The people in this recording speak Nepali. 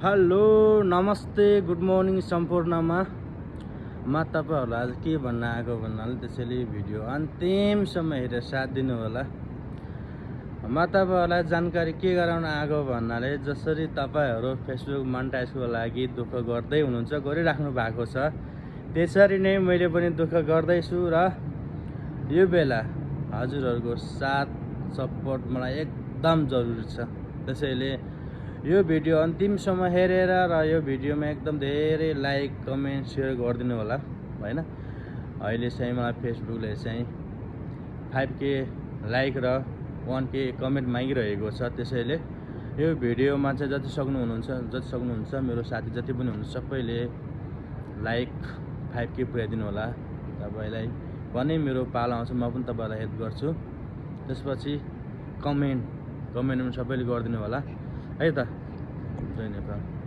हेलो नमस्ते गुड मर्निङ सम्पूर्णमा म तपाईहरुलाई आज के भन्न आएको भन्नाले त्यसैले भिडियो अन्तिमसम्म हेरेर साथ दिनु होला। म तपाईहरुलाई जानकारी के गराउन आएको भन्नाले जसरी तपाईहरु फेसबुक मोनेटाइजको लागि दुःख गर्दै हुनुहुन्छ गरिराख्नु भएको छ त्यसरी नै मैले पनि दुःख गर्दैछु र यो बेला हजुरहरुको साथ सपोर्ट मलाई एकदम जरुरी छ। त्यसैले यो भिडियो अन्तिमसम्म हेरेर र यो भिडियोमा एकदम धेरै लाइक कमेन्ट शेयर गरिदिनु होला हैन। अहिले चाहिँ मलाई फेसबुकले चाहिँ 5K लाइक र 1K कमेन्ट मागिरहेको छ। त्यसैले यो भिडियोमा चाहिँ जति सक्नुहुन्छ मेरो साथी जति पनि हुनुहुन्छ सबैले लाइक 5K पुर्याइदिनु होला। तपाईलाई पनि मेरो पालो आउँछ म पनि तपाईलाई हेल्प गर्छु। त्यसपछि कमेन्टमा सबैले गरिदिनु होला है त। जय नेपाल।